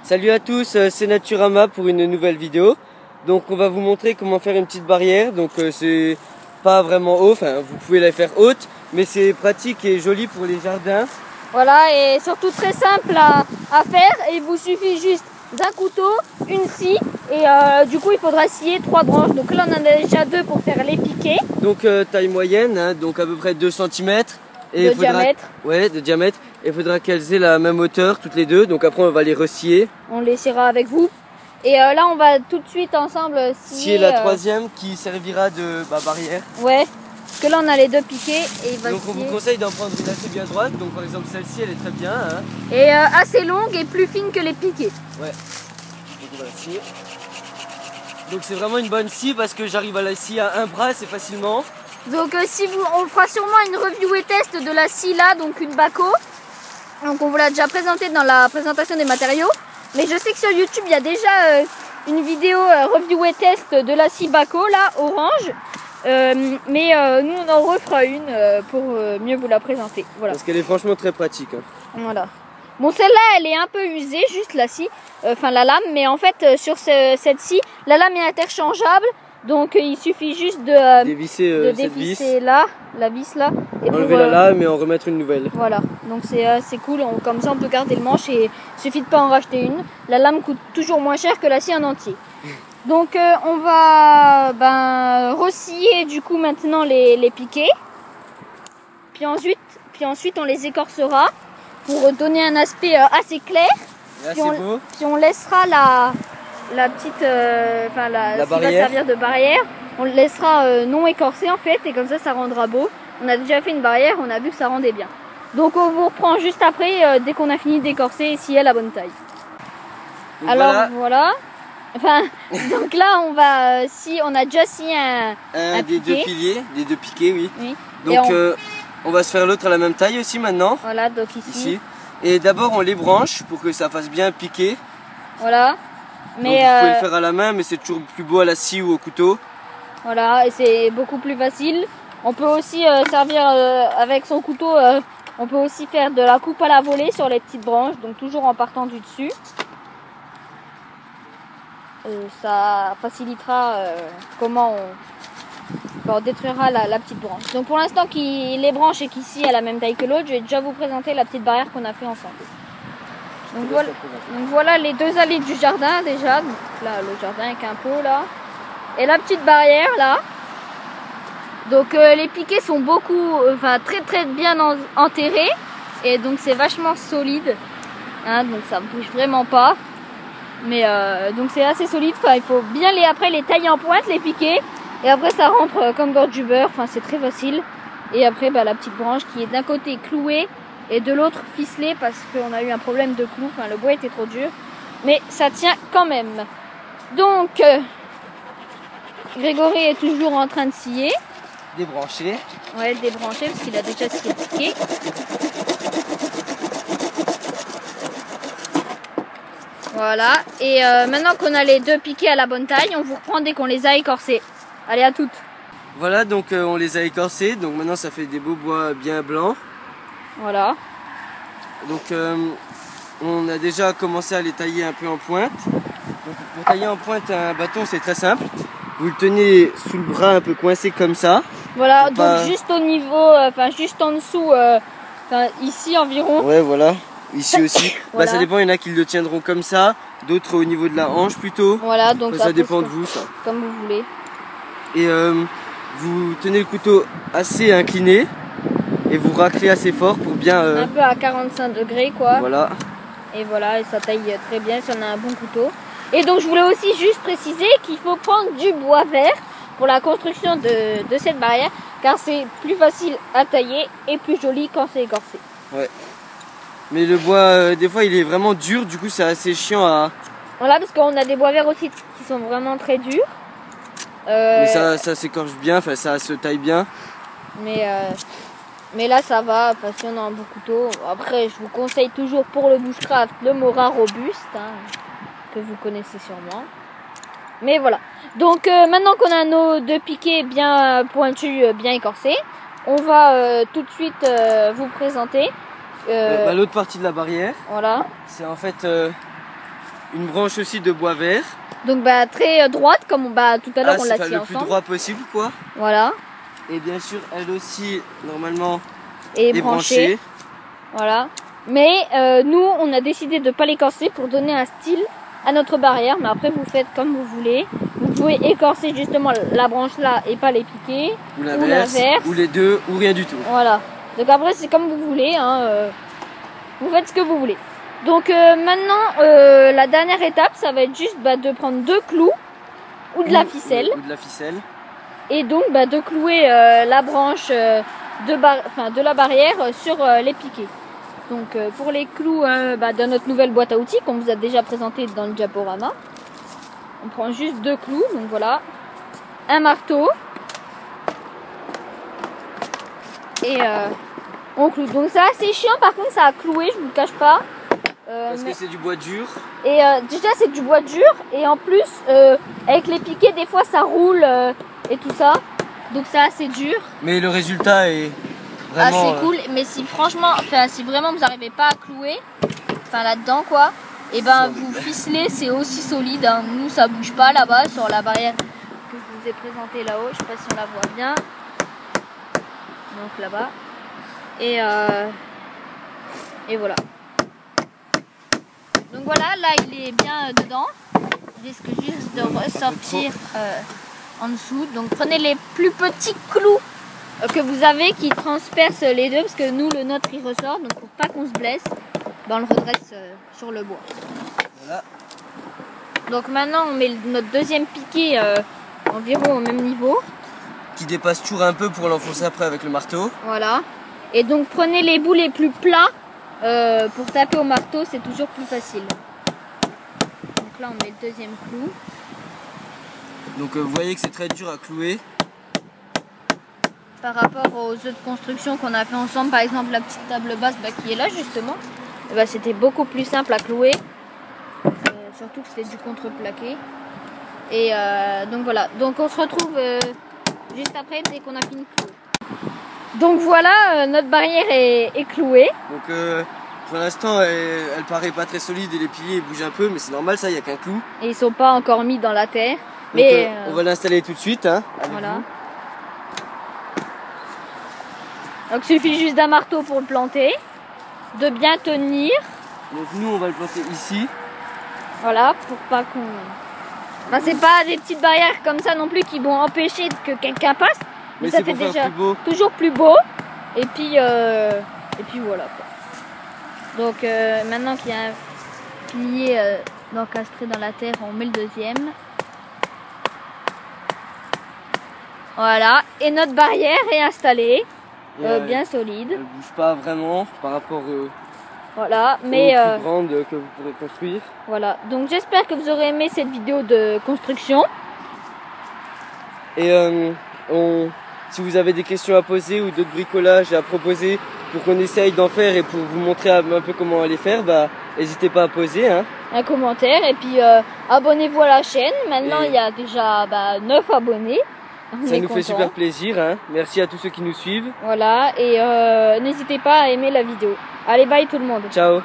Salut à tous, c'est Naturama pour une nouvelle vidéo. Donc on va vous montrer comment faire une petite barrière. Donc c'est pas vraiment haut, enfin vous pouvez la faire haute, mais c'est pratique et joli pour les jardins. Voilà, et surtout très simple à faire. Et il vous suffit juste d'un couteau, une scie, et du coup il faudra scier 3 branches. Donc là on en a déjà 2 pour faire les piquets. Donc taille moyenne, hein, donc à peu près 2 cm. De diamètre. Ouais, de diamètre. Et il faudra qu'elles aient la même hauteur toutes les deux. Donc après on va les resscier. On les sciera avec vous. Et là on va tout de suite ensemble scier la troisième qui servira de barrière. Ouais, parce que là on a les 2 piquets et il va donc scier. on vous conseille d'en prendre une assez bien droite. Donc par exemple celle-ci elle est très bien. Hein. Et assez longue et plus fine que les piquets. Ouais. Donc on va la scier. Donc c'est vraiment une bonne scie parce que j'arrive à la scier à un bras assez facilement. Donc on fera sûrement une review et test de la scie là, donc une Bahco. Donc on vous l'a déjà présenté dans la présentation des matériaux. Mais je sais que sur YouTube il y a déjà une vidéo review et test de la scie Bahco là, orange. Mais nous on en refera une pour mieux vous la présenter. Voilà. Parce qu'elle est franchement très pratique. Hein. Voilà. Bon, celle-là elle est un peu usée, juste la scie, enfin la lame. Mais en fait sur cette scie, la lame est interchangeable. Donc il suffit juste de dévisser cette vis. Là, la vis là. Et enlever la lame et en remettre une nouvelle. Voilà, donc c'est cool, comme ça on peut garder le manche et il suffit de pas en racheter une. La lame coûte toujours moins cher que la scie en entier. Donc on va resscier du coup maintenant les piquets. Puis ensuite on les écorcera pour donner un aspect assez clair. Là, Puis on laissera la petite, la barrière. va servir de barrière. On le laissera non écorcé en fait, et comme ça rendra beau. On a déjà fait une barrière, on a vu que ça rendait bien. Donc on vous reprend juste après, dès qu'on a fini d'écorcer et scier la bonne taille. Donc alors voilà. Enfin, donc là on a déjà scié un des piquet. Des deux piquets, oui. Donc on va se faire l'autre à la même taille aussi maintenant. Voilà, donc ici. Et d'abord on les branche pour que ça fasse bien piquer. Voilà. Mais vous pouvez le faire à la main, mais c'est toujours plus beau à la scie ou au couteau. Voilà, et c'est beaucoup plus facile. On peut aussi servir avec son couteau, on peut aussi faire de la coupe à la volée sur les petites branches, donc toujours en partant du dessus. Ça facilitera comment on détruira la petite branche. Donc pour l'instant, les branches et qu'ici à la même taille que l'autre, je vais déjà vous présenter la petite barrière qu'on a fait ensemble. Donc voilà les 2 allées du jardin déjà. Donc là le jardin avec un pot là. Et la petite barrière là. Donc les piquets sont très bien enterrés. Et donc c'est vachement solide. Hein, donc ça ne bouge vraiment pas. Mais donc c'est assez solide. Il faut bien après les tailler en pointe, les piquets. Et après ça rentre comme dans du beurre. Enfin c'est très facile. Et après la petite branche qui est d'un côté clouée et de l'autre ficelé parce qu'on a eu un problème de clou, le bois était trop dur, mais ça tient quand même. Donc Grégory est toujours en train de scier. Débrancher. Ouais, débrancher parce qu'il a déjà scié le piquet. Voilà, et maintenant qu'on a les 2 piquets à la bonne taille, on vous reprend dès qu'on les a écorcés. Allez, à toutes. Voilà, donc on les a écorcés, donc maintenant ça fait des beaux bois bien blancs. Voilà. Donc on a déjà commencé à les tailler un peu en pointe. Donc, pour tailler en pointe un bâton c'est très simple. Vous le tenez sous le bras un peu coincé comme ça. Voilà, donc juste au niveau, juste en dessous, ici environ. Ouais, voilà, ici aussi. Voilà. Ça dépend, il y en a qui le tiendront comme ça, d'autres au niveau de la hanche plutôt. Voilà, donc ça dépend de vous ça. Comme vous voulez. Et vous tenez le couteau assez incliné. Et vous raclez assez fort pour bien... un peu à 45 degrés quoi. Voilà. Et voilà, et ça taille très bien si on a un bon couteau. Et donc je voulais aussi juste préciser qu'il faut prendre du bois vert pour la construction de cette barrière. Car c'est plus facile à tailler et plus joli quand c'est écorcé. Ouais. Mais le bois, des fois il est vraiment dur, du coup c'est assez chiant à... Voilà, parce qu'on a des bois verts aussi qui sont vraiment très durs. Mais ça s'écorche bien, ça se taille bien. Mais là ça va, si on a un bon couteau. Après je vous conseille toujours pour le bushcraft le Mora robuste, que vous connaissez sûrement. Mais voilà. Donc maintenant qu'on a nos 2 piquets bien pointus, bien écorcés, on va tout de suite vous présenter l'autre partie de la barrière. Voilà. C'est en fait une branche aussi de bois vert. Donc bah très droite comme tout à l'heure on l'a tiré le ensemble. plus droit possible quoi. Voilà. Et bien sûr elle aussi normalement Et est branchée. Voilà. Mais nous on a décidé de pas l'écorcer pour donner un style à notre barrière. Mais après vous faites comme vous voulez. Vous pouvez écorcer justement la branche là et pas les piquer. Ou l'inverse. Ou les deux ou rien du tout. Voilà. Donc après c'est comme vous voulez. Hein, vous faites ce que vous voulez. Donc maintenant, la dernière étape, ça va être juste de prendre 2 clous ou de la ficelle. Ou de la ficelle. Et donc de clouer la branche de la barrière sur les piquets. Donc pour les clous de notre nouvelle boîte à outils qu'on vous a déjà présenté dans le diaporama, on prend juste 2 clous. Donc voilà, un marteau et on cloue. Donc c'est assez chiant par contre ça a cloué, je vous le cache pas. Parce que c'est du bois dur. Et déjà c'est du bois dur et en plus avec les piquets des fois ça roule et tout ça. Donc c'est assez dur. Mais le résultat est vraiment assez cool. Mais si franchement, si vraiment vous n'arrivez pas à clouer, là-dedans quoi, et vous ficelez, c'est aussi solide. Hein. Nous ça bouge pas là-bas sur la barrière que je vous ai présentée là-haut. Je sais pas si on la voit bien. Donc là-bas. Et voilà. Donc voilà, là il est bien dedans. Il risque juste de ressortir en dessous. Donc prenez les plus petits clous que vous avez qui transpercent les deux. Parce que nous, le nôtre il ressort. Donc pour pas qu'on se blesse, on le redresse sur le bois. Voilà. Donc maintenant on met notre deuxième piquet environ au même niveau. Qui dépasse toujours un peu pour l'enfoncer après avec le marteau. Voilà. Et donc prenez les bouts les plus plats. Pour taper au marteau c'est toujours plus facile. Donc là on met le deuxième clou. Donc vous voyez que c'est très dur à clouer. Par rapport aux œufs de construction qu'on a fait ensemble, par exemple la petite table basse qui est là justement, c'était beaucoup plus simple à clouer. Surtout que c'était du contreplaqué. Et donc voilà, donc on se retrouve juste après dès qu'on a fini de clouer. Donc voilà, notre barrière est clouée. Donc pour l'instant elle paraît pas très solide et les piliers bougent un peu, mais c'est normal, ça, il n'y a qu'un clou. Et ils sont pas encore mis dans la terre. Donc, mais on va l'installer tout de suite. Hein, voilà. Donc il suffit juste d'un marteau pour le planter, de bien tenir. Donc nous on va le planter ici. Voilà, pour pas qu'on... c'est pas des petites barrières comme ça non plus qui vont empêcher que quelqu'un passe. Mais ça fait déjà toujours plus beau. Et puis voilà quoi. Donc maintenant qu'il y a un pilier encastré dans la terre, on met le deuxième. Voilà. Et notre barrière est installée. Bien solide. Elle bouge pas vraiment par rapport voilà, aux plus grandes que vous pourrez construire. Voilà. Donc j'espère que vous aurez aimé cette vidéo de construction. Et si vous avez des questions à poser ou d'autres bricolages à proposer pour qu'on essaye d'en faire et pour vous montrer un peu comment les faire, n'hésitez pas à poser. Hein. Un commentaire et puis abonnez-vous à la chaîne. Maintenant il y a déjà 9 abonnés. Ça nous fait super plaisir. Hein. Merci à tous ceux qui nous suivent. Voilà, et n'hésitez pas à aimer la vidéo. Allez, bye tout le monde. Ciao.